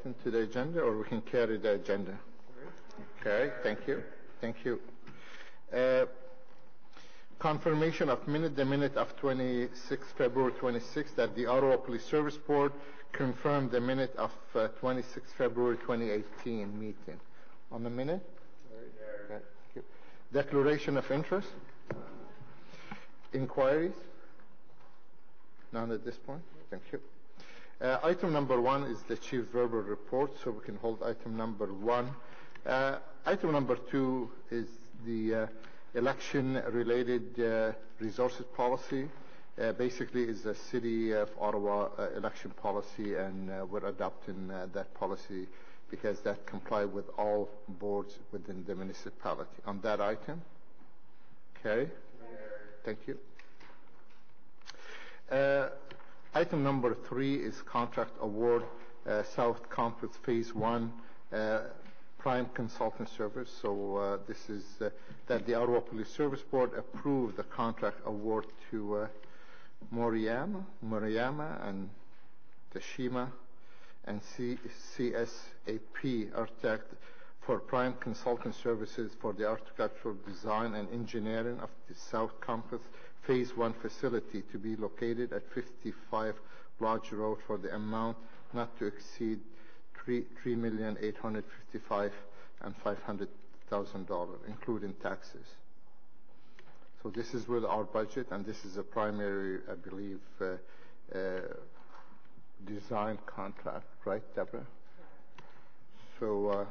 item to the agenda, or we can carry the agenda? Okay, thank you. Thank you. Confirmation of the minute of February 26, that the Ottawa Police Service Board confirmed the minute of 26 February 2018 meeting. On the minute? Okay, thank you. Declaration of interest? Inquiries? None at this point. Thank you. Item number 1 is the Chief's verbal report, so we can hold item number 1. Item number 2 is the election-related resources policy. Basically, is the City of Ottawa election policy, and we're adopting that policy because that complies with all boards within the municipality. On that item? Okay. Thank you. Item number 3 is contract award, South Campus Phase 1, Prime Consultant Service. So this is that the Ottawa Police Service Board approved the contract award to Moriyama and Tashima and CSAP Architect for Prime Consultant Services for the architectural design and engineering of the South Campus Phase 1 facility to be located at 55 Lodge Road for the amount not to exceed $3,855,500, including taxes. So this is with our budget, and this is a primary, I believe, design contract, right, Deborah? So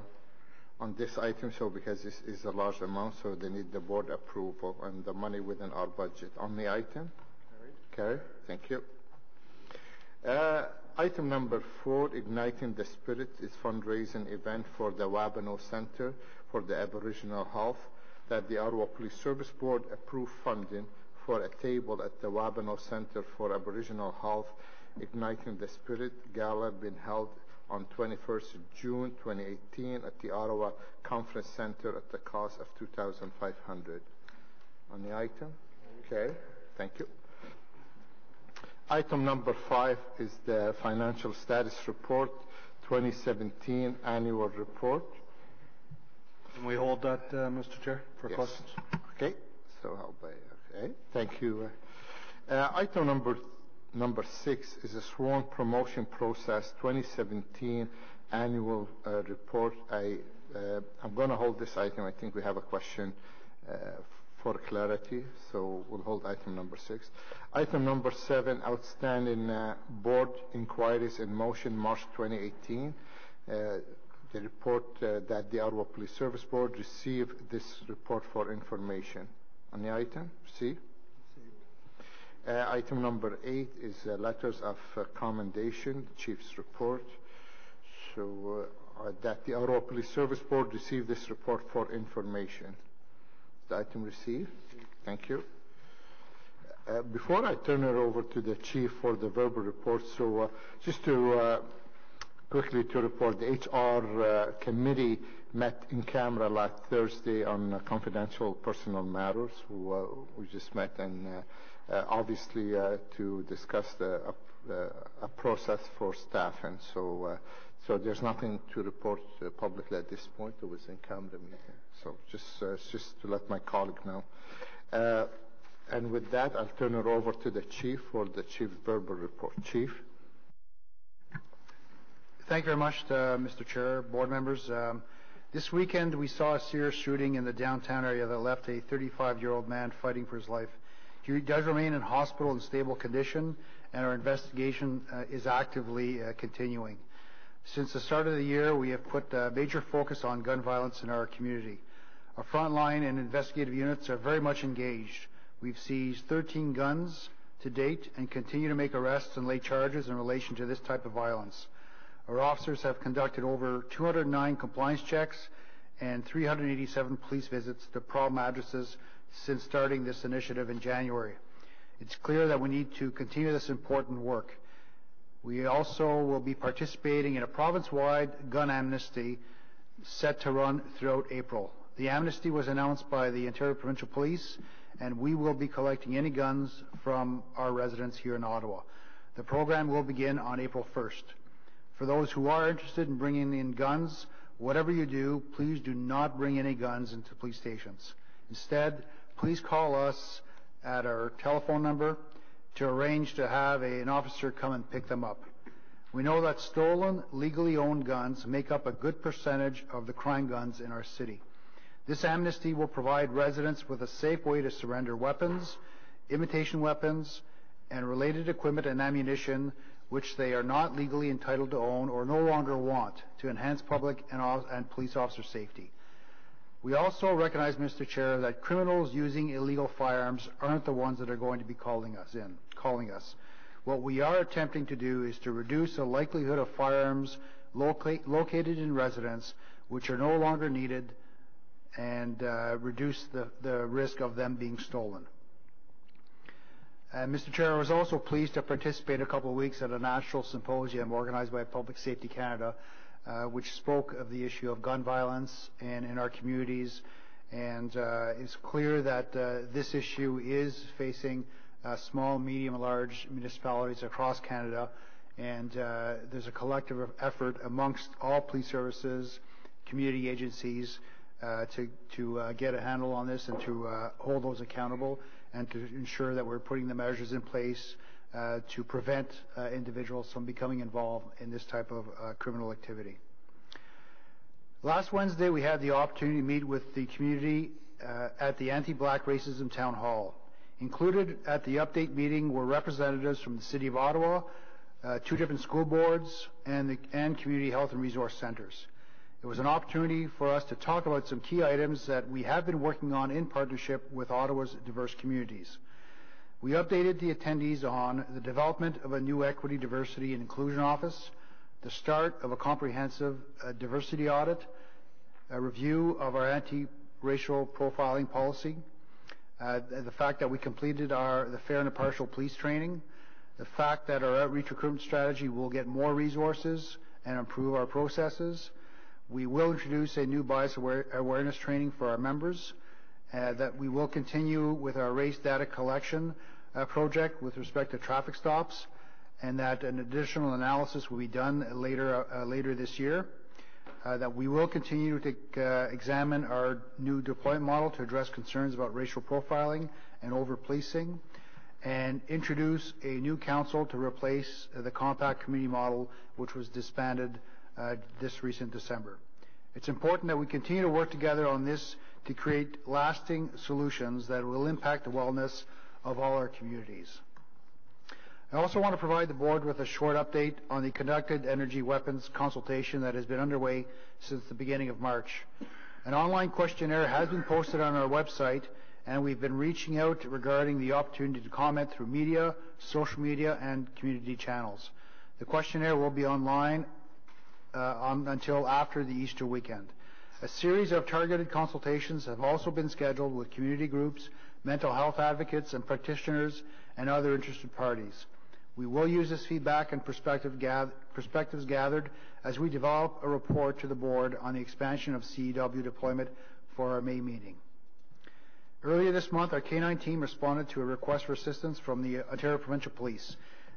on this item, so because this is a large amount, so they need the board approval and the money within our budget. On the item? Carried. Thank you. Item number 4, Igniting the Spirit, is fundraising event for the Wabano Center for the Aboriginal Health, that the Ottawa Police Service Board approved funding for a table at the Wabano Center for Aboriginal Health, Igniting the Spirit Gala, being held on 21st June 2018 at the Ottawa Conference Center at the cost of $2,500. On the item? Okay, thank you. Item number 5 is the Financial Status Report 2017 Annual Report. Can we hold that, Mr. Chair, for questions? Okay, so okay, thank you. Item number 6 is a sworn promotion process 2017 Annual Report. I'm going to hold this item. I think we have a question for clarity, so we'll hold item number 6. Item number 7, outstanding board inquiries in motion, March 2018. The report that the Ottawa Police Service Board received this report for information. On the item, C. Item number 8 is letters of commendation, Chief's report. So that the Ottawa Police Service Board received this report for information. The item received. Thank you. Before I turn it over to the Chief for the verbal report, so just to quickly to report, the HR committee met in camera last Thursday on confidential personal matters. We just met and obviously to discuss a process for staff, and so there's nothing to report publicly at this point. It was in camera meeting, so just to let my colleague know. And with that, I'll turn it over to the Chief for the Chief's verbal report. Chief. Thank you very much, Mr. Chair, board members. This weekend, we saw a serious shooting in the downtown area that left a 35-year-old man fighting for his life. He does remain in hospital in stable condition, and our investigation is actively continuing. Since the start of the year, we have put major focus on gun violence in our community. Our frontline and investigative units are very much engaged. We've seized 13 guns to date and continue to make arrests and lay charges in relation to this type of violence. Our officers have conducted over 209 compliance checks and 387 police visits to problem addresses since starting this initiative in January. It's clear that we need to continue this important work. We also will be participating in a province-wide gun amnesty set to run throughout April. The amnesty was announced by the Ontario Provincial Police, and we will be collecting any guns from our residents here in Ottawa. The program will begin on April 1st. For those who are interested in bringing in guns, whatever you do, please do not bring any guns into police stations. Instead, please call us at our telephone number to arrange to have an officer come and pick them up. We know that stolen, legally owned guns make up a good percentage of the crime guns in our city. This amnesty will provide residents with a safe way to surrender weapons, imitation weapons, and related equipment and ammunition which they are not legally entitled to own or no longer want, to enhance public and police officer safety. We also recognize, Mr. Chair, that criminals using illegal firearms aren't the ones that are going to be calling us. What we are attempting to do is to reduce the likelihood of firearms located in residence which are no longer needed and reduce the risk of them being stolen. Mr. Chair, I was also pleased to participate a couple of weeks at a national symposium organized by Public Safety Canada, which spoke of the issue of gun violence in our communities. And it's clear that this issue is facing small, medium, large municipalities across Canada. And there's a collective effort amongst all police services, community agencies, to get a handle on this and to hold those accountable, and to ensure that we're putting the measures in place to prevent individuals from becoming involved in this type of criminal activity. Last Wednesday, we had the opportunity to meet with the community at the Anti-Black Racism Town Hall. Included at the update meeting were representatives from the City of Ottawa, 2 different school boards, and community health and resource centers. It was an opportunity for us to talk about some key items that we have been working on in partnership with Ottawa's diverse communities. We updated the attendees on the development of a new Equity, Diversity and Inclusion Office, the start of a comprehensive diversity audit, a review of our anti-racial profiling policy, the fact that we completed the fair and impartial police training, the fact that our outreach recruitment strategy will get more resources and improve our processes. We will introduce a new bias awareness training for our members, that we will continue with our race data collection project with respect to traffic stops, and that an additional analysis will be done later this year, that we will continue to examine our new deployment model to address concerns about racial profiling and over-policing, and introduce a new council to replace the compact community model which was disbanded this recent December. It's important that we continue to work together on this to create lasting solutions that will impact the wellness of all our communities. I also want to provide the board with a short update on the conducted energy weapons consultation that has been underway since the beginning of March. An online questionnaire has been posted on our website, and we've been reaching out regarding the opportunity to comment through media, social media, and community channels. The questionnaire will be online until after the Easter weekend. A series of targeted consultations have also been scheduled with community groups, mental health advocates and practitioners, and other interested parties. We will use this feedback and perspectives gathered as we develop a report to the board on the expansion of CEW deployment for our May meeting. Earlier this month, our K-9 team responded to a request for assistance from the Ontario Provincial Police.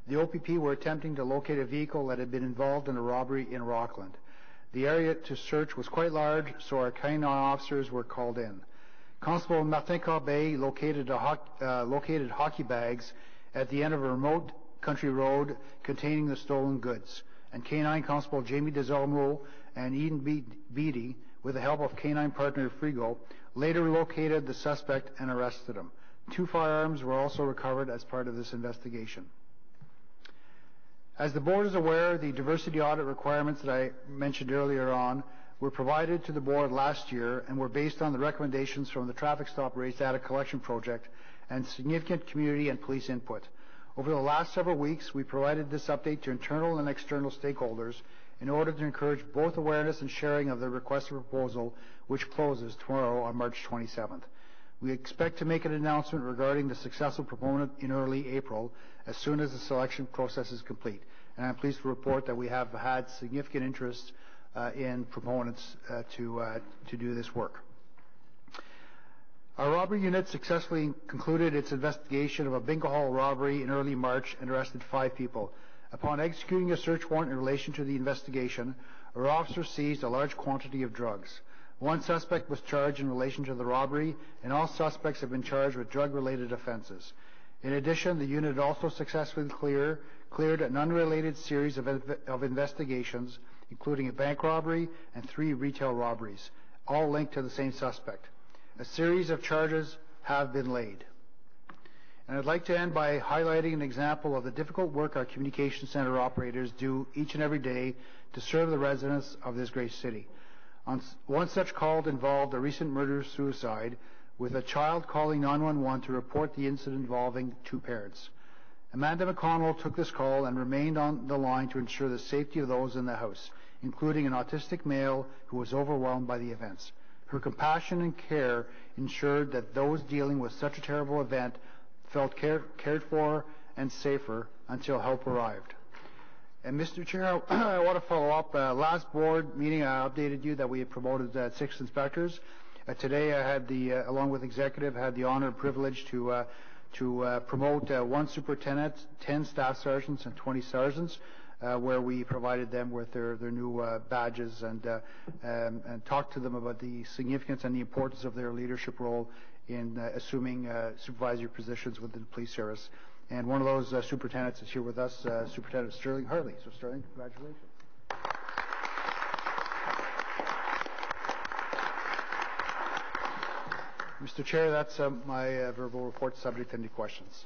The OPP were attempting to locate a vehicle that had been involved in a robbery in Rockland. The area to search was quite large, so our K-9 officers were called in. Constable Martin Corbet located hockey bags at the end of a remote country road containing the stolen goods, and K-9 Constable Jamie Desormeaux and Eden Beattie, with the help of K-9 partner Frigo, later located the suspect and arrested him. 2 firearms were also recovered as part of this investigation. As the board is aware, the diversity audit requirements that I mentioned earlier on were provided to the board last year and were based on the recommendations from the Traffic Stop Race Data Collection Project and significant community and police input. Over the last several weeks, we provided this update to internal and external stakeholders in order to encourage both awareness and sharing of the request for proposal, which closes tomorrow on March 27th. We expect to make an announcement regarding the successful proponent in early April as soon as the selection process is complete. And I'm pleased to report that we have had significant interest in proponents to do this work. Our robbery unit successfully concluded its investigation of a bingo hall robbery in early March and arrested 5 people. Upon executing a search warrant in relation to the investigation, our officer seized a large quantity of drugs. One suspect was charged in relation to the robbery, and all suspects have been charged with drug-related offenses. In addition, the unit also successfully cleared an unrelated series of investigations, including a bank robbery and 3 retail robberies, all linked to the same suspect. A series of charges have been laid. And I'd like to end by highlighting an example of the difficult work our communication center operators do each and every day to serve the residents of this great city. One such call involved a recent murder-suicide, with a child calling 911 to report the incident involving 2 parents. Amanda McConnell took this call and remained on the line to ensure the safety of those in the house, including an autistic male who was overwhelmed by the events. Her compassion and care ensured that those dealing with such a terrible event felt cared for and safer until help arrived. And Mr. Chair, I want to follow up. Last board meeting, I updated you that we had promoted 6 inspectors. Today, I had along with executive, had the honor and privilege to promote 1 superintendent, 10 staff sergeants, and 20 sergeants, where we provided them with their new badges and talked to them about the significance and the importance of their leadership role in assuming supervisory positions within the police service. And one of those superintendents is here with us, Superintendent Sterling Hartley. So, Sterling, congratulations. Mr. Chair, that's my verbal report, subject to any questions.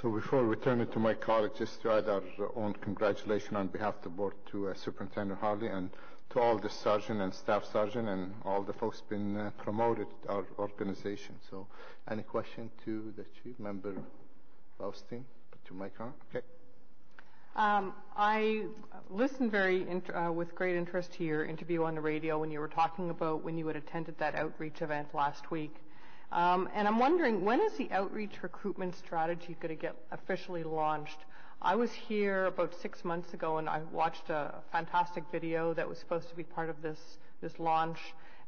So before we turn it to my colleague, just to add our own congratulations on behalf of the board to Superintendent Hartley and to all the sergeant and staff sergeant and all the folks been promoted our organization. So any question to the chief, Member Baustein? To my comment? Okay. I listened with great interest to your interview on the radio when you were talking about when you had attended that outreach event last week. And I'm wondering, when is the outreach recruitment strategy going to get officially launched? I was here about 6 months ago, and I watched a fantastic video that was supposed to be part of this launch,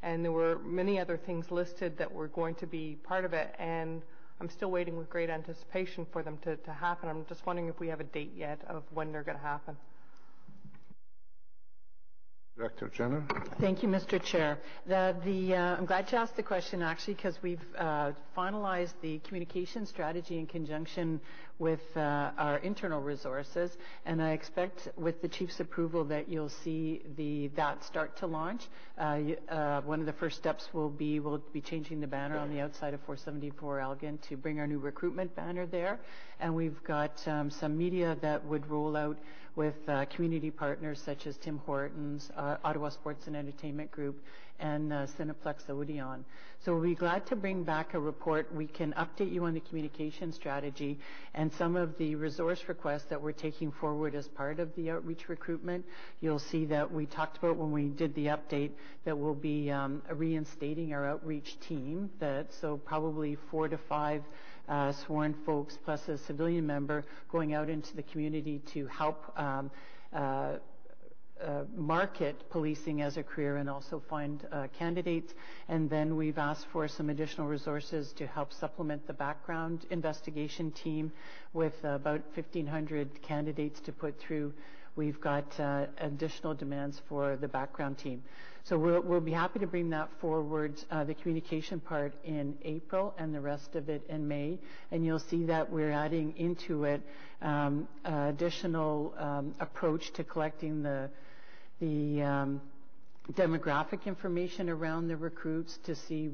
and there were many other things listed that were going to be part of it, and I'm still waiting with great anticipation for them to happen. I'm just wondering if we have a date yet of when they're going to happen. Director General. Thank you, Mr. Chair. I'm glad you asked the question, actually, because we've finalized the communication strategy in conjunction with our internal resources, and I expect with the Chief's approval that you'll see that start to launch. One of the first steps we'll be changing the banner on the outside of 474 Elgin to bring our new recruitment banner there, and we've got some media that would roll out with community partners such as Tim Hortons, Ottawa Sports and Entertainment Group, and Cineplex Odeon. So we'll be glad to bring back a report. We can update you on the communication strategy and some of the resource requests that we're taking forward as part of the outreach recruitment. You'll see that we talked about when we did the update that we'll be reinstating our outreach team, so probably 4 to 5 sworn folks plus a civilian member going out into the community to help market policing as a career and also find candidates. And then we've asked for some additional resources to help supplement the background investigation team with about 1,500 candidates to put through. We've got additional demands for the background team. So we'll be happy to bring that forward, the communication part in April and the rest of it in May. And you'll see that we're adding into it additional approach to collecting the demographic information around the recruits to see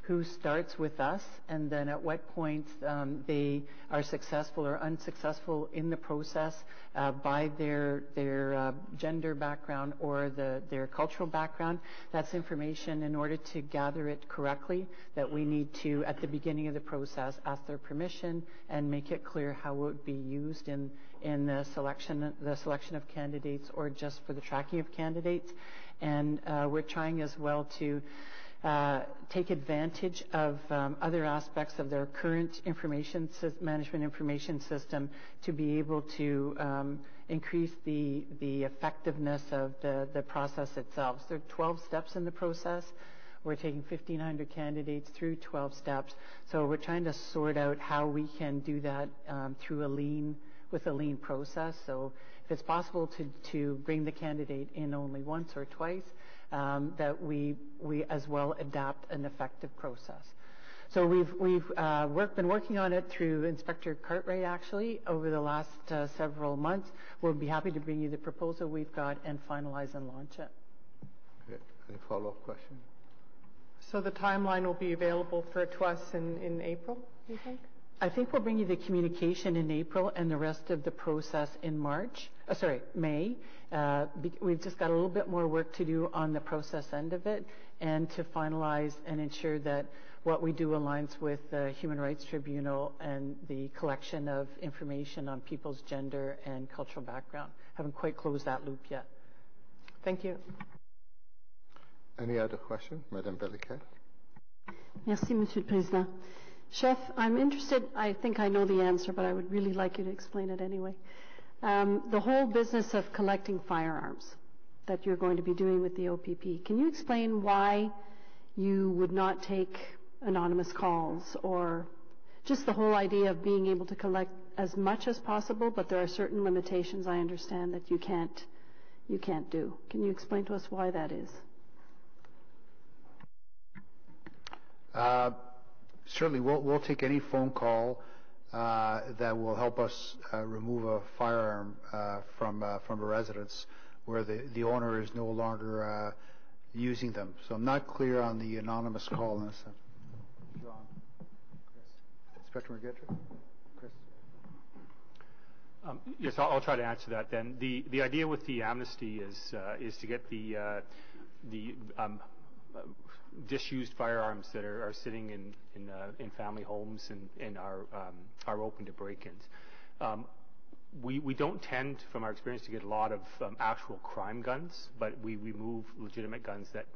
who starts with us and then at what point they are successful or unsuccessful in the process by their gender background or their cultural background. That's information, in order to gather it correctly, that we need to, at the beginning of the process, ask their permission and make it clear how it would be used in the selection of candidates or just for the tracking of candidates. And we're trying as well to take advantage of other aspects of their current management information system to be able to increase the effectiveness of the process itself. So there are 12 steps in the process. We're taking 1,500 candidates through 12 steps. So we're trying to sort out how we can do that through a lean with a lean process. So if it's possible to bring the candidate in only once or twice, that we as well adapt an effective process. So we've been working on it through Inspector Cartwright actually over the last several months. We'll be happy to bring you the proposal we've got and finalize and launch it. Okay. Any follow-up question? So the timeline will be available to us in April, you think? I think we'll bring you the communication in April and the rest of the process in May. We've just got a little bit more work to do on the process end of it and to finalize and ensure that what we do aligns with the Human Rights Tribunal and the collection of information on people's gender and cultural background. Haven't quite closed that loop yet. Thank you. Any other question? Madame Bellicat? Merci, Monsieur le Président. Chef, I'm interested, I think I know the answer, but I would really like you to explain it anyway. The whole business of collecting firearms that you're going to be doing with the OPP, can you explain why you would not take anonymous calls, or just the whole idea of being able to collect as much as possible, but there are certain limitations I understand that you can't do. Can you explain to us why that is? Certainly, we'll take any phone call that will help us remove a firearm from a residence where the owner is no longer using them. So I'm not clear on the anonymous call in this. John, Chris, Inspector McGettrick, Chris. Yes, I'll try to answer that then. The idea with the amnesty is to get the disused firearms that are sitting in family homes and are open to break-ins. We don't tend, from our experience, to get a lot of actual crime guns, but we remove legitimate guns that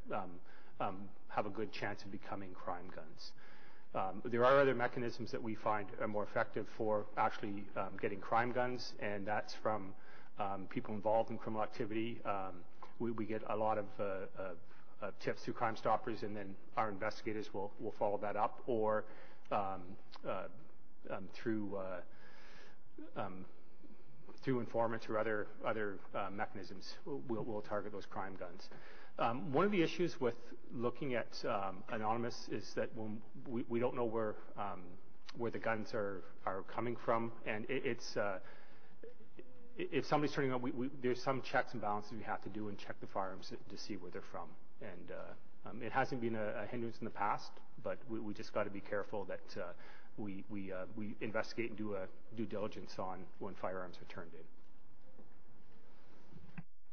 have a good chance of becoming crime guns. There are other mechanisms that we find are more effective for actually getting crime guns, and that's from people involved in criminal activity. We get a lot of tips through Crime Stoppers, and then our investigators will follow that up, or through informants or other mechanisms, we'll target those crime guns. One of the issues with looking at anonymous is that when we don't know where the guns are coming from, and it's if somebody's turning up, there's some checks and balances we have to do and check the firearms to see where they're from. And it hasn't been a hindrance in the past, but we just got to be careful that we investigate and do a due diligence on when firearms are turned in.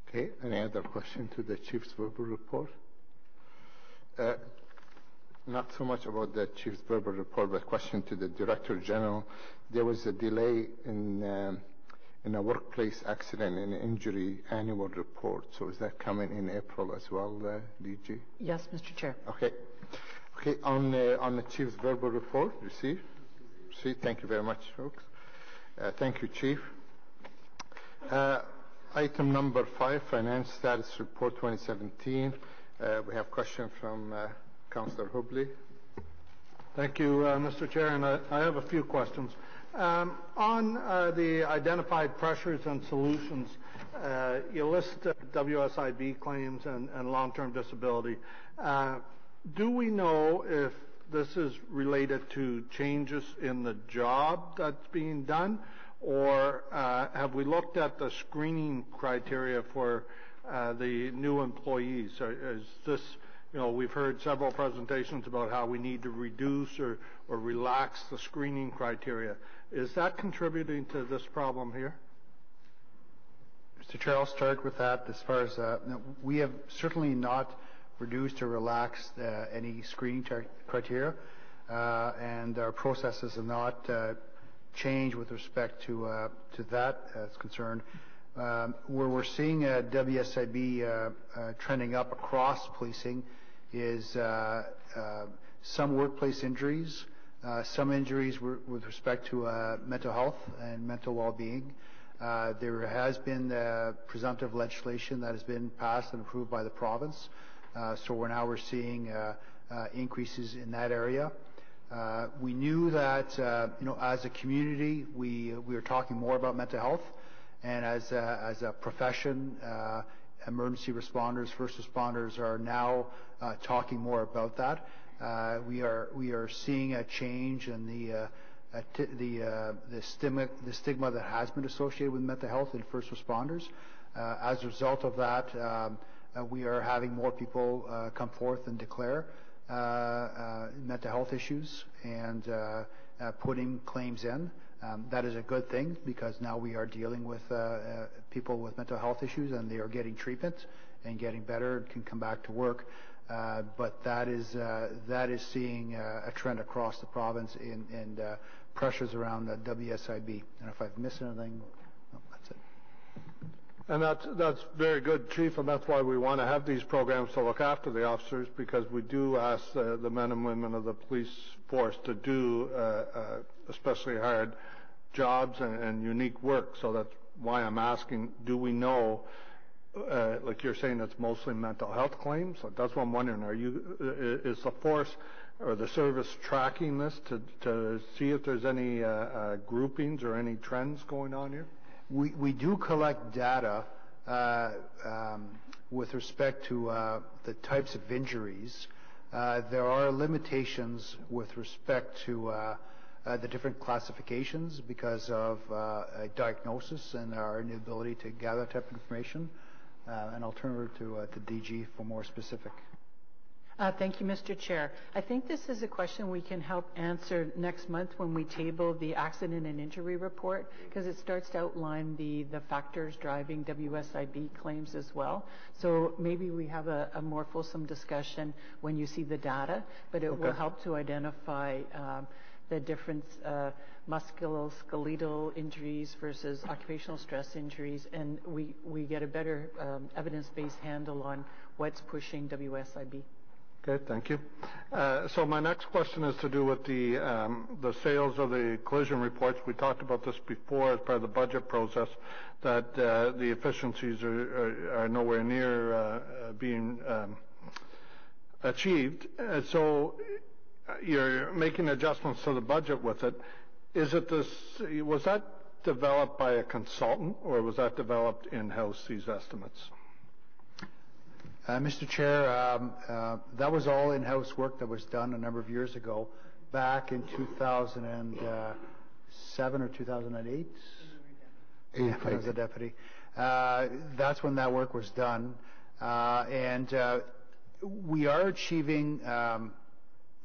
Okay. Any other question to the Chief's verbal report? Not so much about the Chief's verbal report, but question to the Director General. There was a delay in a workplace accident and injury annual report. So is that coming in April as well, DG? Yes, Mr. Chair. Okay. Okay. On the Chief's verbal report, received. Thank you very much, folks. Thank you, Chief. Item number 5, Finance Status Report 2017. We have a question from Councillor Hubley. Thank you, Mr. Chair, and I have a few questions. On the identified pressures and solutions, you list WSIB claims and long-term disability. Do we know if this is related to changes in the job that's being done, or have we looked at the screening criteria for the new employees? Is this, we've heard several presentations about how we need to reduce or relax the screening criteria. Is that contributing to this problem here? Mr. Chair, I'll start with that. As far as we have certainly not reduced or relaxed any screening criteria, and our processes have not changed with respect to that as concerned. Where we're seeing WSIB trending up across policing is some workplace injuries, some injuries with respect to mental health and mental well-being. There has been presumptive legislation that has been passed and approved by the province, so we're seeing increases in that area. We knew that, as a community, we were talking more about mental health, and as a profession, emergency responders, first responders are now talking more about that. We are seeing a change in the stigma that has been associated with mental health in first responders. As a result of that, we are having more people come forth and declare mental health issues and putting claims in. That is a good thing, because now we are dealing with people with mental health issues, and they are getting treatment and getting better and can come back to work. But that is seeing a trend across the province in pressures around WSIB. And if I've missed anything, no, that's it. And that's very good, Chief, and that's why we want to have these programs to look after the officers, because we do ask the men and women of the police force to do especially hard jobs and unique work. So that's why I'm asking, do we know, like you're saying, it's mostly mental health claims? So that's what I'm wondering. Is the force or the service tracking this to see if there's any groupings or any trends going on here? We do collect data with respect to the types of injuries. There are limitations with respect to the different classifications because of a diagnosis and our inability to gather that type of information. And I'll turn it over to DG for more specific. Thank you, Mr. Chair. I think this is a question we can help answer next month when we table the accident and injury report, because it starts to outline the factors driving WSIB claims as well. So maybe we have a more fulsome discussion when you see the data, but it will help to identify the different musculoskeletal injuries versus occupational stress injuries, and we get a better evidence-based handle on what's pushing WSIB. Okay, thank you. So my next question is to do with the sales of the collision reports. We talked about this before as part of the budget process, that the efficiencies are nowhere near being achieved. So you're making adjustments to the budget with it. Was that developed by a consultant, or was that developed in-house, these estimates? Mr. Chair, that was all in-house work that was done a number of years ago, back in 2007 or 2008. When I was a deputy. That's when that work was done. And we are achieving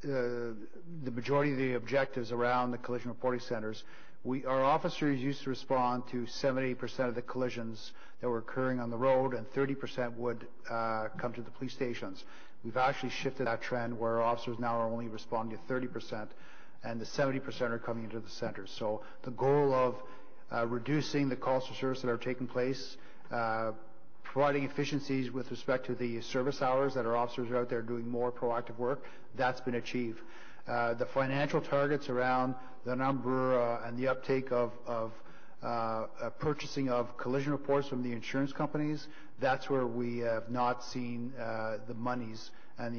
the majority of the objectives around the collision reporting centers. Our officers used to respond to 70% of the collisions that were occurring on the road, and 30% would come to the police stations. We've actually shifted that trend where our officers now are only responding to 30%, and the 70% are coming into the centers. So the goal of reducing the calls for service that are taking place, providing efficiencies with respect to the service hours that our officers are out there doing more proactive work, that's been achieved. The financial targets around the number and the uptake of purchasing of collision reports from the insurance companies, that's where we have not seen the monies and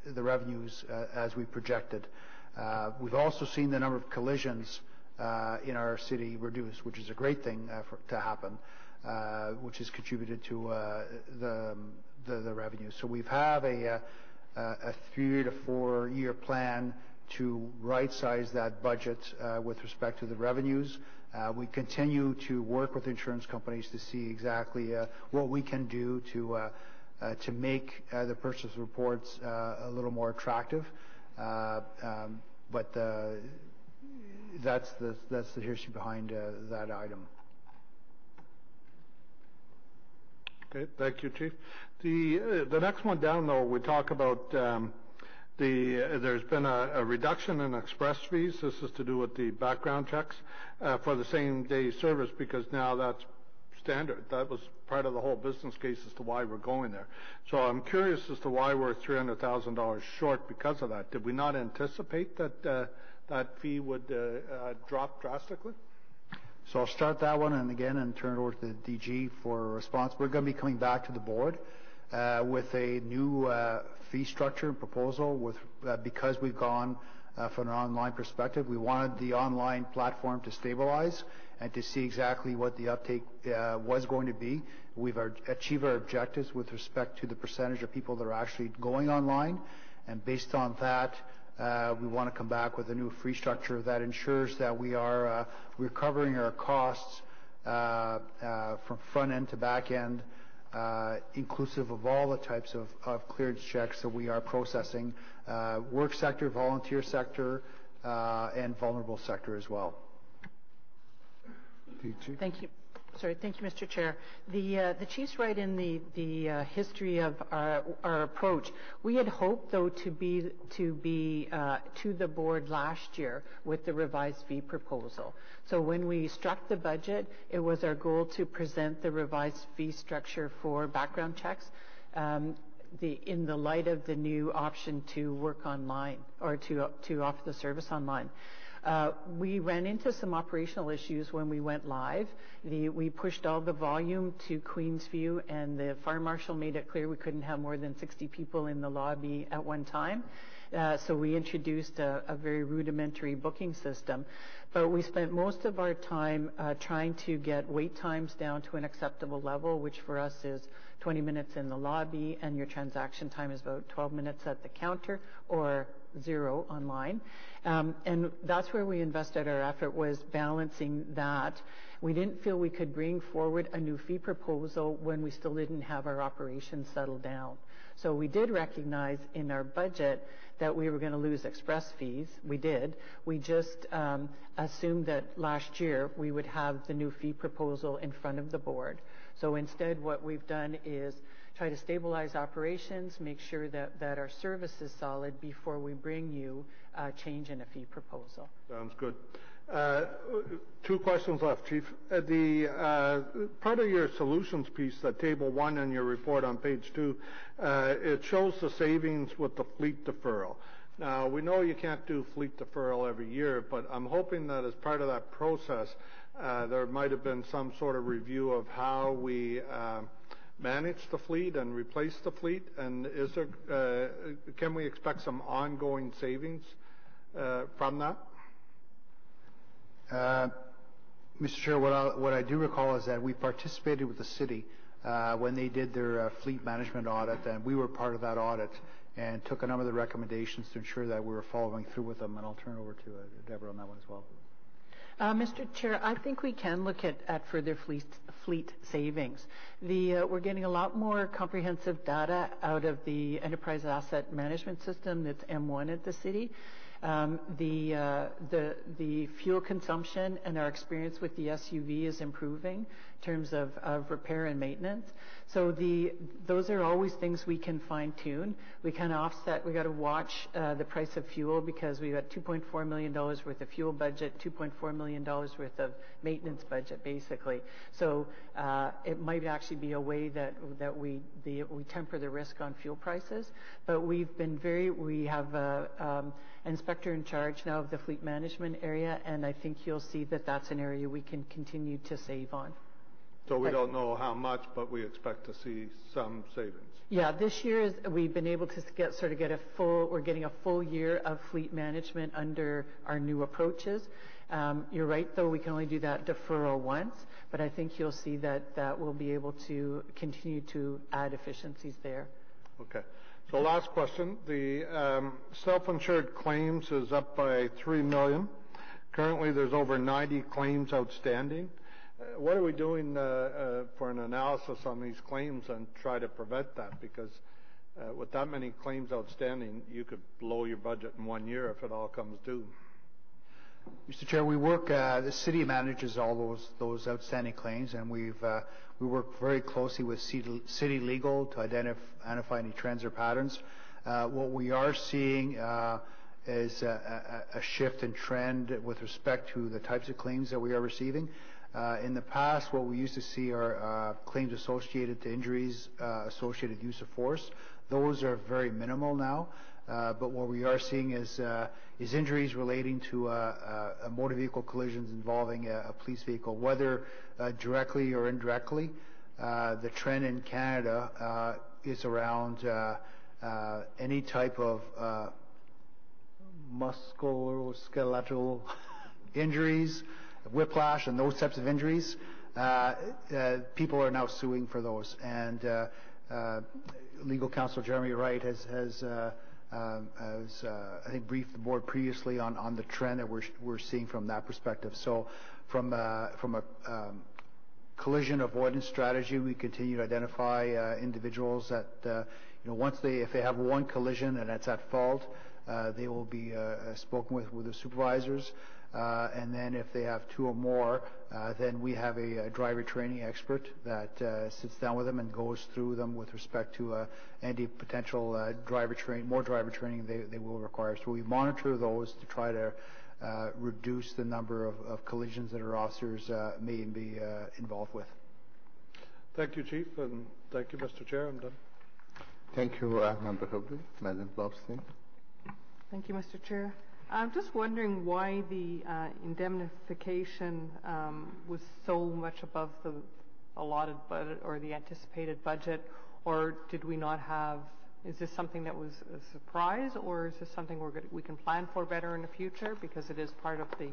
the revenues as we projected. We've also seen the number of collisions in our city reduce, which is a great thing to happen, which has contributed to the revenue. So we have a 3 to 4 year plan to right-size that budget with respect to the revenues. We continue to work with insurance companies to see exactly what we can do to make the purchase reports a little more attractive. But that's the history behind that item. Okay, thank you, Chief. The next one down, though, we talk about there's been a reduction in express fees. This is to do with the background checks for the same day service, because now that's standard. That was part of the whole business case as to why we're going there. So I'm curious as to why we're $300,000 short because of that. Did we not anticipate that that fee would drop drastically? So I'll start that one and turn it over to the DG for a response. We're going to be coming back to the board with a new fee structure and proposal because we've gone from an online perspective. We wanted the online platform to stabilize and to see exactly what the uptake was going to be. We've achieved our objectives with respect to the percentage of people that are actually going online, and based on that, we want to come back with a new fee structure that ensures that we're covering our costs from front end to back end, inclusive of all the types of clearance checks that we are processing, work sector, volunteer sector, and vulnerable sector as well. Thank you. Sorry, thank you, Mr. Chair. The Chief's right in the history of our approach. We had hoped, though, to be to the board last year with the revised fee proposal. So when we struck the budget, it was our goal to present the revised fee structure for background checks in the light of the new option to work online or to offer the service online. We ran into some operational issues when we went live. We pushed all the volume to Queensview, and the fire marshal made it clear we couldn't have more than 60 people in the lobby at one time. So we introduced a very rudimentary booking system. But we spent most of our time trying to get wait times down to an acceptable level, which for us is 20 minutes in the lobby, and your transaction time is about 12 minutes at the counter or 0 online. And that's where we invested our effort, was balancing that. We didn't feel we could bring forward a new fee proposal when we still didn't have our operations settled down. So we did recognize in our budget that we were going to lose express fees. We did. We just assumed that last year we would have the new fee proposal in front of the board. So instead, what we've done is try to stabilize operations, make sure that our service is solid before we bring you a change in a fee proposal. Sounds good. 2 questions left, Chief. The part of your solutions piece, table 1 in your report on page 2, it shows the savings with the fleet deferral. Now, we know you can't do fleet deferral every year, but I'm hoping that as part of that process, there might have been some sort of review of how we manage the fleet and replace the fleet, and can we expect some ongoing savings from that? Mr. Chair, what I do recall is that we participated with the city when they did their fleet management audit, and we were part of that audit and took a number of the recommendations to ensure that we were following through with them, and I'll turn it over to Deborah on that one as well. Mr. Chair, I think we can look at further fleet savings. We're getting a lot more comprehensive data out of the enterprise asset management system that's M1 at the city. The fuel consumption and our experience with the SUV is improving in terms of repair and maintenance. So those are always things we can fine tune. We kind of offset. We got to watch the price of fuel, because we got $2.4 million worth of fuel budget, $2.4 million worth of maintenance budget, basically. So it might actually be a way that we temper the risk on fuel prices. But we have an inspector in charge now of the fleet management area, and I think you'll see that that's an area we can continue to save on. So we don't know how much, but we expect to see some savings. Yeah, this year we've been able to we're getting a full year of fleet management under our new approaches. You're right, though, we can only do that deferral once, but I think you'll see that we'll be able to continue to add efficiencies there. Okay. So last question. The self-insured claims is up by $3 million. Currently, there's over 90 claims outstanding. What are we doing for an analysis on these claims and try to prevent that? Because with that many claims outstanding, you could blow your budget in 1 year if it all comes due. Mr. Chair, the city manages all those outstanding claims, and we work very closely with city legal to identify any trends or patterns. What we are seeing is a shift in trend with respect to the types of claims that we are receiving. In the past, what we used to see are claims associated to injuries, associated use of force. Those are very minimal now. But what we are seeing is injuries relating to a motor vehicle collisions involving a police vehicle, whether directly or indirectly. the trend in Canada is around any type of musculoskeletal injuries, whiplash, and those types of injuries. People are now suing for those, and legal counsel Jeremy Wright has I think briefed the board previously on the trend that we're seeing from that perspective. So from a collision avoidance strategy, we continue to identify individuals that if they have one collision and it's at fault, they will be spoken with the supervisors. And then if they have two or more, then we have a driver training expert that sits down with them and goes through them with respect to any potential more driver training they will require. So we monitor those to try to reduce the number of collisions that our officers may be involved with. Thank you, Chief, and thank you, Mr. Chair. I'm done. Thank you, Member Hubley. Madam Blobstein. Thank you, Mr. Chair. I'm just wondering why the indemnification was so much above the allotted budget or the anticipated budget, or did we not have? Is this something that was a surprise, or is this something we can plan for better in the future because it is part of the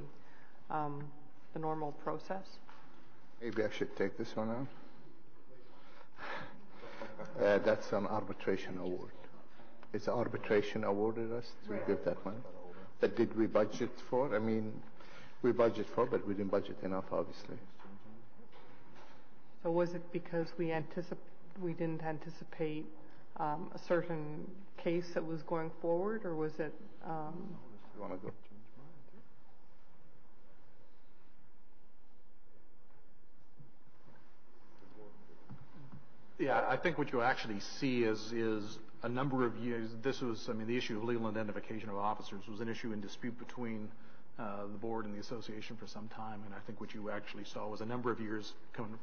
normal process? Maybe I should take this one out. That's an arbitration award. Is arbitration awarded us to give that one? But did we budget for? I mean, we budget for, but we didn't budget enough, obviously. So was it because we didn't anticipate a certain case that was going forward, or was it? You want to go? Yeah, I think what you actually see is a number of years. This was, the issue of legal identification of officers was an issue in dispute between the board and the association for some time, and I think what you actually saw was a number of years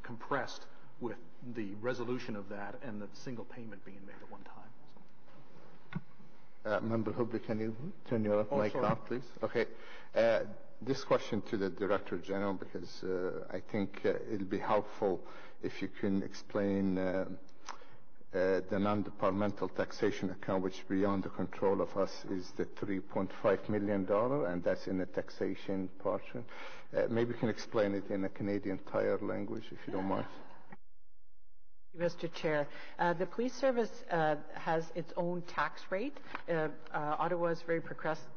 compressed with the resolution of that and the single payment being made at one time. Member Hubley, can you turn your mic on, please? Okay. This question to the Director General, because I think it'll be helpful if you can explain the non-departmental taxation account, which beyond the control of us is the $3.5 million, and that's in the taxation portion. Maybe you can explain it in a Canadian Tire language, if you don't mind. Mr. Chair, the police service has its own tax rate. Ottawa is very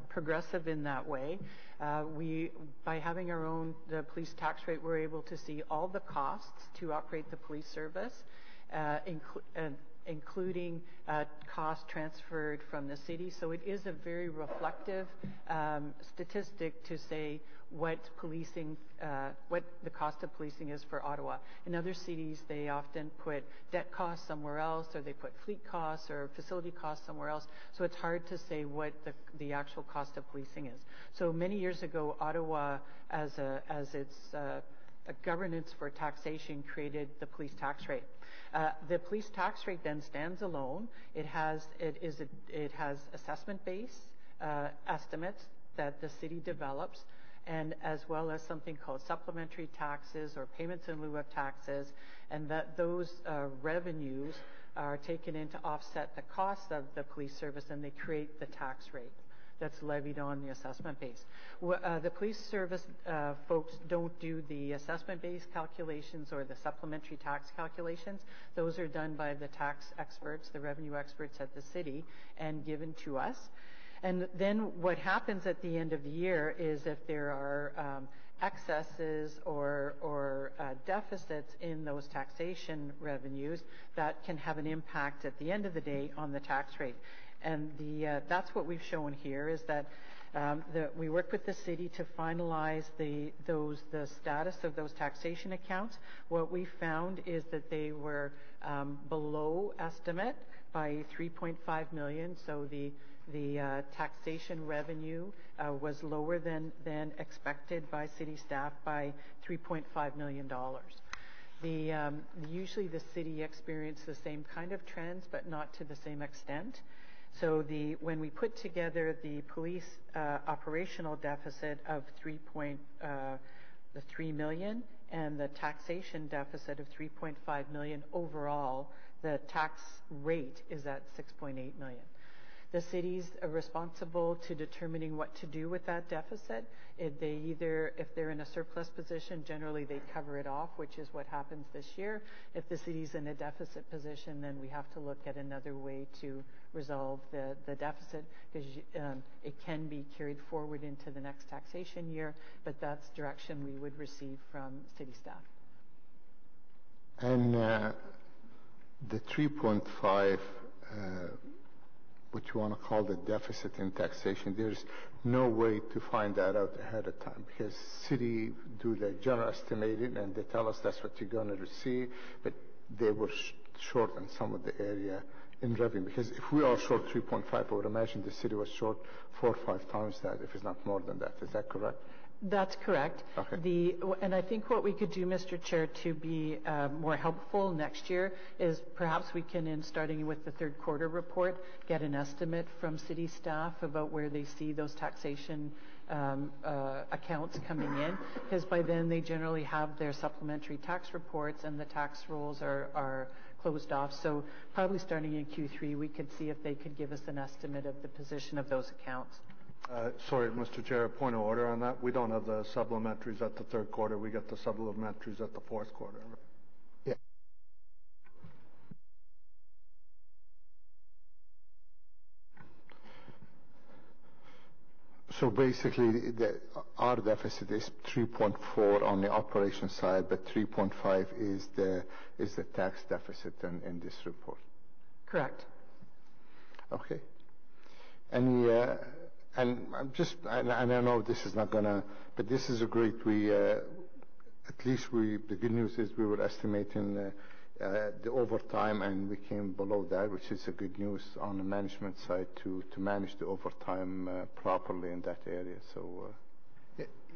progressive in that way. By having our own the police tax rate, we're able to see all the costs to operate the police service, including costs transferred from the city. So it is a very reflective statistic to say what the cost of policing is for Ottawa. In other cities, they often put debt costs somewhere else, or they put fleet costs or facility costs somewhere else. So it's hard to say what the actual cost of policing is. So many years ago, Ottawa, as its governance for taxation, created the police tax rate. The police tax rate then stands alone. It has assessment-based estimates that the city develops, and as well as something called supplementary taxes or payments in lieu of taxes, and that those revenues are taken in to offset the cost of the police service, and they create the tax rate that's levied on the assessment base. The police service folks don't do the assessment-based calculations or the supplementary tax calculations. Those are done by the tax experts, the revenue experts at the city, and given to us. And then what happens at the end of the year is if there are excesses or deficits in those taxation revenues, that can have an impact at the end of the day on the tax rate. And that's what we've shown here, is that we work with the city to finalize the status of those taxation accounts. What we found is that they were below estimate by $3.5 million. So the taxation revenue was lower than expected by city staff by $3.5 million. Usually the city experienced the same kind of trends, but not to the same extent. So when we put together the police operational deficit of $3 million, and the taxation deficit of $3.5 million overall, the tax rate is at $6.8 million. The cities are responsible to determining what to do with that deficit. If they're in a surplus position, generally they cover it off, which is what happens this year. If the city's in a deficit position, then we have to look at another way to resolve the deficit, because it can be carried forward into the next taxation year, but that's direction we would receive from city staff. And the 3.5, what you want to call the deficit in taxation, there's no way to find that out ahead of time, because city do the general estimating and they tell us that's what you're going to receive, but they were short in some of the area in revenue, because if we are short 3.5, I would imagine the city was short 4 or 5 times that, if it's not more than that. Is that correct? That's correct. Okay. And I think what we could do, Mr. Chair, to be more helpful next year is perhaps we can, starting with the third quarter report, get an estimate from city staff about where they see those taxation accounts coming in, because by then they generally have their supplementary tax reports and the tax rolls are closed off. So probably starting in Q3, we could see if they could give us an estimate of the position of those accounts. Sorry, Mr. Chair, a point of order on that. We don't have the supplementaries at the third quarter. We get the supplementaries at the fourth quarter. Yeah. So basically, our deficit is 3.4 on the operation side, but 3.5 is the tax deficit in this report. Correct. Okay. And I know this is not gonna, but this is a great. The good news is we were estimating the overtime, and we came below that, which is a good news on the management side to manage the overtime properly in that area. So.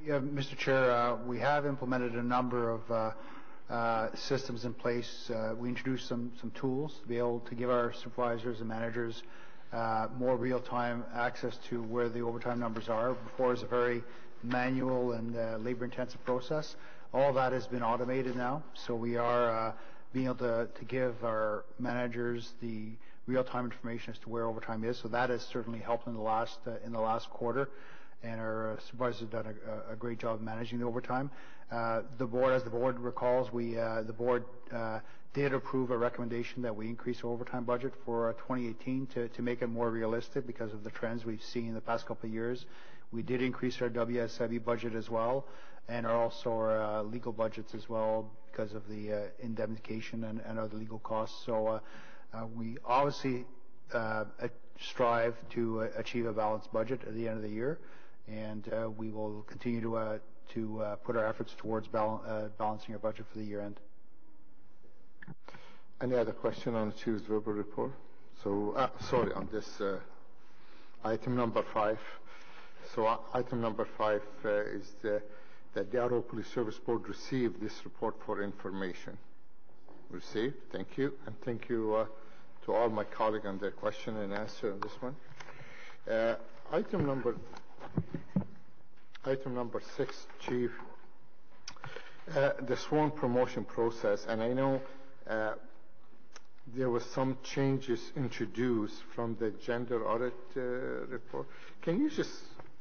Yeah, Mr. Chair, we have implemented a number of systems in place. We introduced some tools to be able to give our supervisors and managers more real-time access to where the overtime numbers are. Before, it was a very manual and labor-intensive process. All that has been automated now, so we are being able to give our managers the real-time information as to where overtime is. So that has certainly helped in the last quarter, and our supervisors have done a great job of managing the overtime. The board, as the board recalls, the board did approve a recommendation that we increase our overtime budget for 2018 to make it more realistic because of the trends we've seen in the past couple of years. We did increase our WSIB budget as well, and also our legal budgets as well because of the indemnification and other legal costs. So we obviously strive to achieve a balanced budget at the end of the year, and we will continue to put our efforts towards balancing our budget for the year end. Any other question on the Chief's Verbal report? So, sorry, on this item number 5. So item number 5 is that the Ottawa Police Service Board received this report for information. Received. Thank you. And thank you to all my colleagues on their question and answer on this one. Item number 6, Chief, the sworn promotion process, and I know there was some changes introduced from the gender audit report. Can you just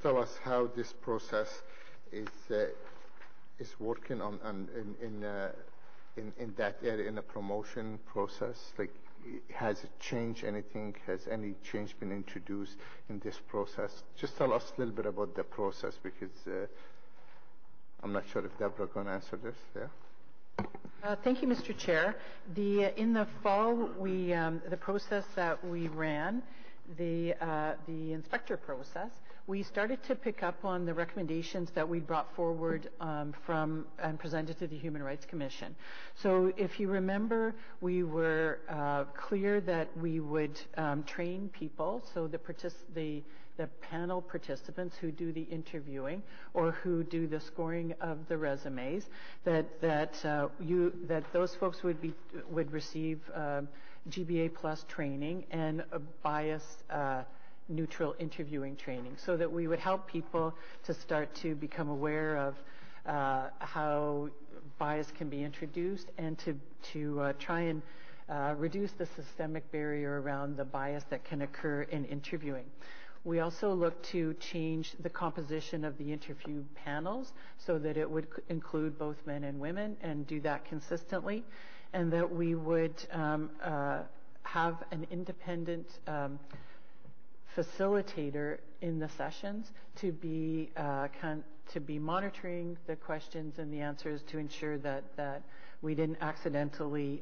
tell us how this process is working in that area, in the promotion process? Like, has it changed anything? Has any change been introduced in this process? Just tell us a little bit about the process, because I'm not sure if Deborah going to answer this. Yeah. Thank you, Mr. Chair. In the fall, the process that we ran, the inspector process, we started to pick up on the recommendations that we brought forward from and presented to the Human Rights Commission. So if you remember, we were clear that we would train people, so the panel participants who do the interviewing or who do the scoring of the resumes, that those folks would receive GBA plus training and a bias neutral interviewing training, so that we would help people to start to become aware of how bias can be introduced, and to try and reduce the systemic barrier around the bias that can occur in interviewing. We also look to change the composition of the interview panels so that it would include both men and women, and do that consistently, and that we would have an independent facilitator in the sessions to be monitoring the questions and the answers to ensure that we didn't accidentally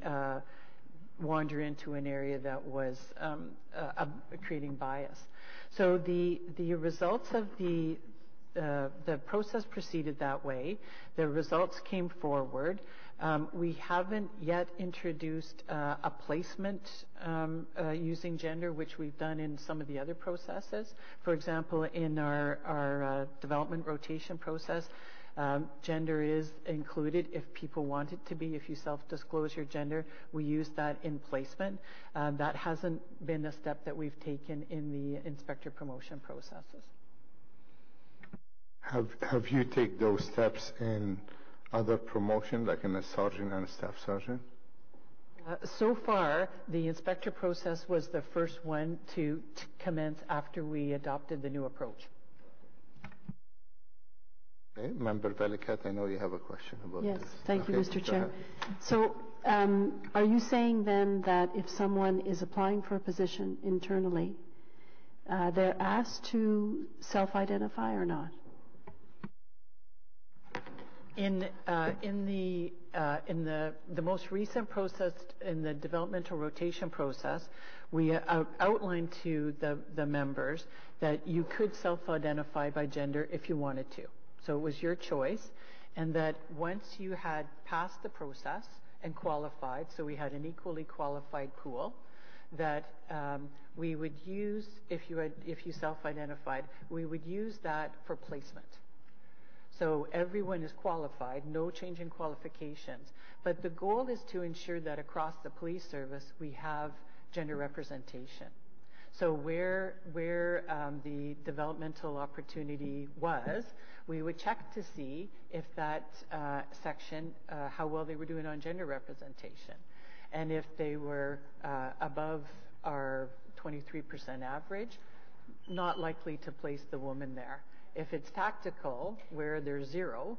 wander into an area that was creating bias. So the results of the process proceeded that way. The results came forward. We haven't yet introduced a placement using gender, which we've done in some of the other processes. For example, in our development rotation process, gender is included if people want it to be. If you self-disclose your gender, we use that in placement. That hasn't been a step that we've taken in the inspector promotion processes. Have you taken those steps in other promotion, like in a sergeant and a staff sergeant? So far, the inspector process was the first one to commence after we adopted the new approach. Okay. Member Velikat, I know you have a question about this. Yes, thank you, Mr. Chair. Ahead. So are you saying then that if someone is applying for a position internally, they're asked to self-identify or not? In the most recent process, in the developmental rotation process, we outlined to the members that you could self-identify by gender if you wanted to. So it was your choice, and that once you had passed the process and qualified, so we had an equally qualified pool, that we would use, if you self-identified, we would use that for placement. So everyone is qualified, no change in qualifications. But the goal is to ensure that across the police service we have gender representation. So where the developmental opportunity was, we would check to see if that section, how well they were doing on gender representation. And if they were above our 23% average, not likely to place the woman there. If it's tactical, where there's 0,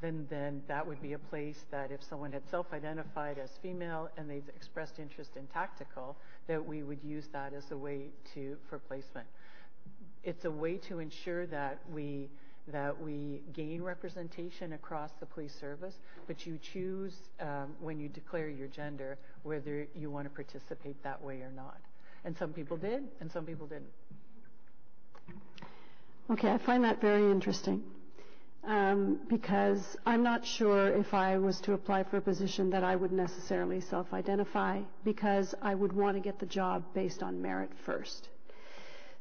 then that would be a place that if someone had self-identified as female and they've expressed interest in tactical, that we would use that as a way for placement. It's a way to ensure that we gain representation across the police service, but you choose when you declare your gender whether you want to participate that way or not. And some people did, and some people didn't. Okay, I find that very interesting because I'm not sure if I was to apply for a position that I would necessarily self-identify, because I would want to get the job based on merit first.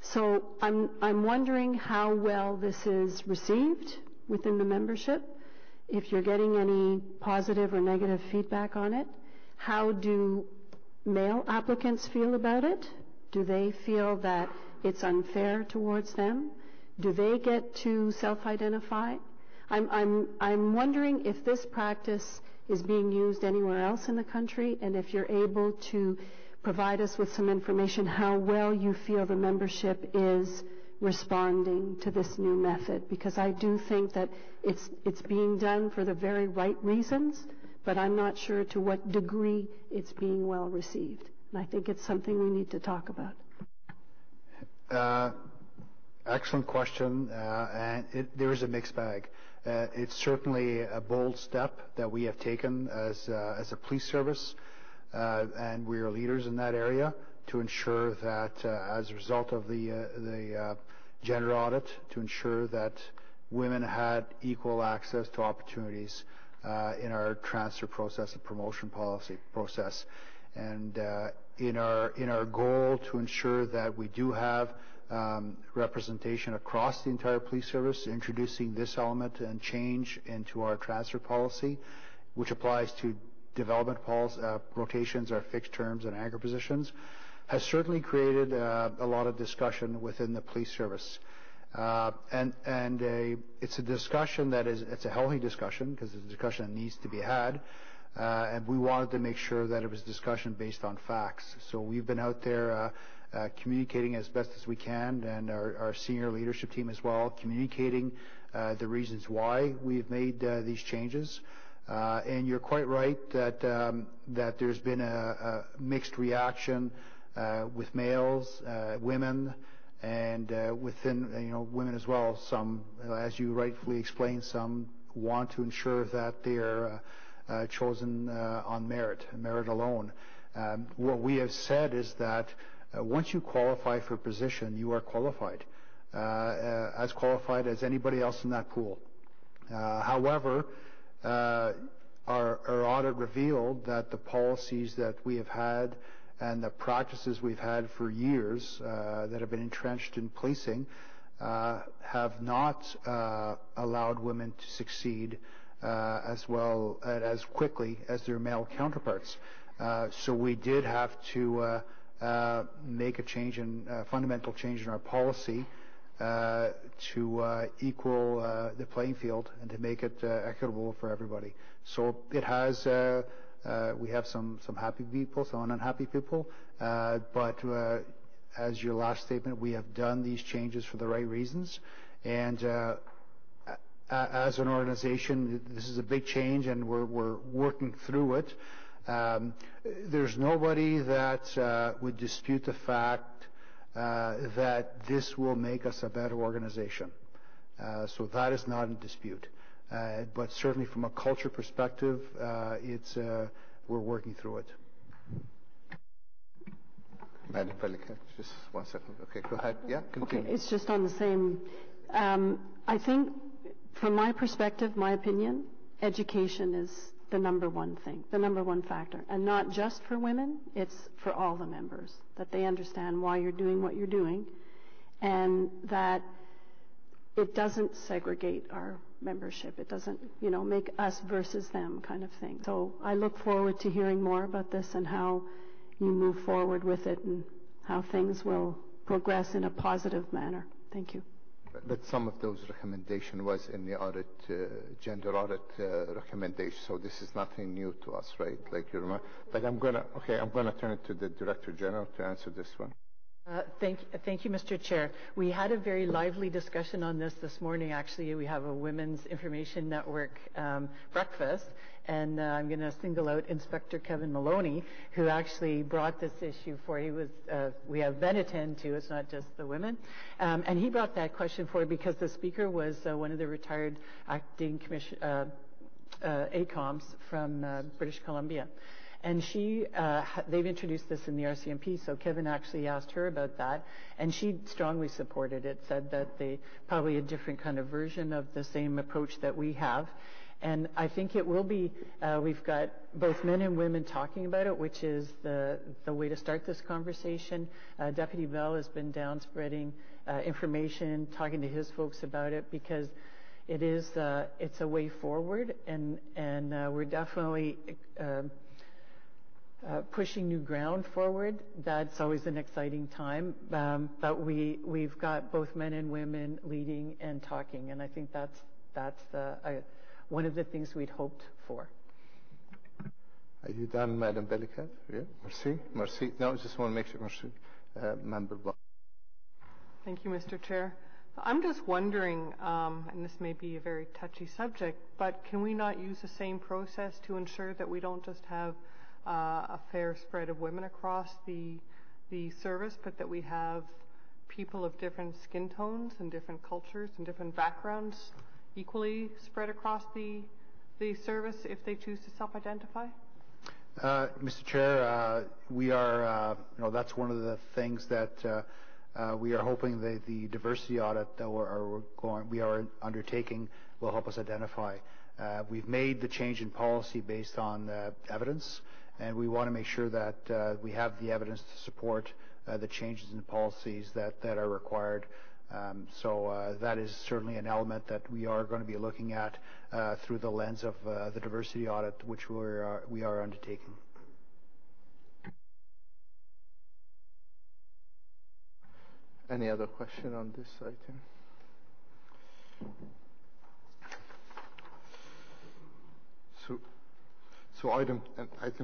So I'm wondering how well this is received within the membership, if you're getting any positive or negative feedback on it. How do male applicants feel about it? Do they feel that it's unfair towards them? Do they get to self-identify? I'm wondering if this practice is being used anywhere else in the country, and if you're able to provide us with some information how well you feel the membership is responding to this new method, because I do think that it's being done for the very right reasons, but I'm not sure to what degree it's being well received. And I think it's something we need to talk about. Excellent question, and there is a mixed bag. It's certainly a bold step that we have taken as a police service, and we are leaders in that area to ensure that as a result of the gender audit, to ensure that women had equal access to opportunities in our transfer process and promotion policy process. And in our goal to ensure that we do have representation across the entire police service, introducing this element and change into our transfer policy, which applies to development rotations, our fixed terms and anchor positions, has certainly created a lot of discussion within the police service. It's a discussion it's a healthy discussion because it's a discussion that needs to be had. And we wanted to make sure that it was a discussion based on facts. So we've been out there communicating as best as we can, and our senior leadership team as well, communicating the reasons why we've made these changes. And you're quite right that there's been a mixed reaction with males, women, and within women as well. Some, as you rightfully explained, some want to ensure that they're chosen on merit alone. What we have said is that once you qualify for a position, you are qualified, as qualified as anybody else in that pool. However, our audit revealed that the policies that we have had and the practices we've had for years that have been entrenched in policing have not allowed women to succeed as well as quickly as their male counterparts. So we did have to make a fundamental change in our policy to equal the playing field and to make it equitable for everybody. So it has, we have some happy people, some unhappy people, but as your last statement, we have done these changes for the right reasons. And as an organization, this is a big change, and we're working through it. There's nobody that would dispute the fact that this will make us a better organization. So that is not in dispute. But certainly from a culture perspective, we're working through it. Madam Pelican, just 1 second. Okay, go ahead. Yeah, continue. Okay, it's just on the same. I think, from my perspective, my opinion, education is the number one thing, the number one factor. And not just for women, it's for all the members, that they understand why you're doing what you're doing, and that it doesn't segregate our membership. It doesn't, make us versus them kind of thing. So I look forward to hearing more about this and how you move forward with it and how things will progress in a positive manner. Thank you. But some of those recommendations was in the audit, gender audit recommendation. So this is nothing new to us, right? Like you remember. But I'm gonna turn it to the Director General to answer this one. Thank you, Mr. Chair. We had a very lively discussion on this morning. Actually, we have a Women's Information Network breakfast, and I'm going to single out Inspector Kevin Maloney, who actually brought this issue for. We have men attend to. It's not just the women, and he brought that question forward because the speaker was one of the retired acting ACOMs from British Columbia. And they've introduced this in the RCMP, so Kevin actually asked her about that, and she strongly supported it, said that they probably a different kind of version of the same approach that we have. And I think it will be, we've got both men and women talking about it, which is the way to start this conversation. Deputy Bell has been down spreading information, talking to his folks about it, because it's a way forward, and we're definitely pushing new ground forward. That's always an exciting time. But we've got both men and women leading and talking, and I think that's one of the things we'd hoped for. Are you done, Madam Bellicat? Yeah. Merci. No, I just want to make sure. Merci. Member Blanc. Thank you, Mr. Chair. I'm just wondering, and this may be a very touchy subject, but can we not use the same process to ensure that we don't just have a fair spread of women across the service, but that we have people of different skin tones and different cultures and different backgrounds equally spread across the service if they choose to self-identify? Mr. Chair, we are, that's one of the things that we are hoping that the diversity audit that we are undertaking will help us identify. We've made the change in policy based on evidence, and we want to make sure that we have the evidence to support the changes in policies that are required. So that is certainly an element that we are going to be looking at through the lens of the diversity audit, which we are undertaking. Any other question on this item? So item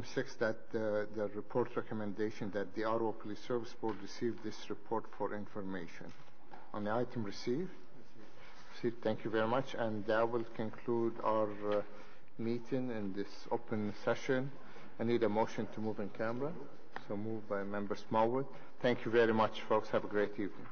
6, that the report recommendation that the Ottawa Police Service Board receive this report for information. On the item received, thank you very much, and that will conclude our meeting in this open session. I need a motion to move in camera. So moved by Member Smallwood. Thank you very much, folks. Have a great evening.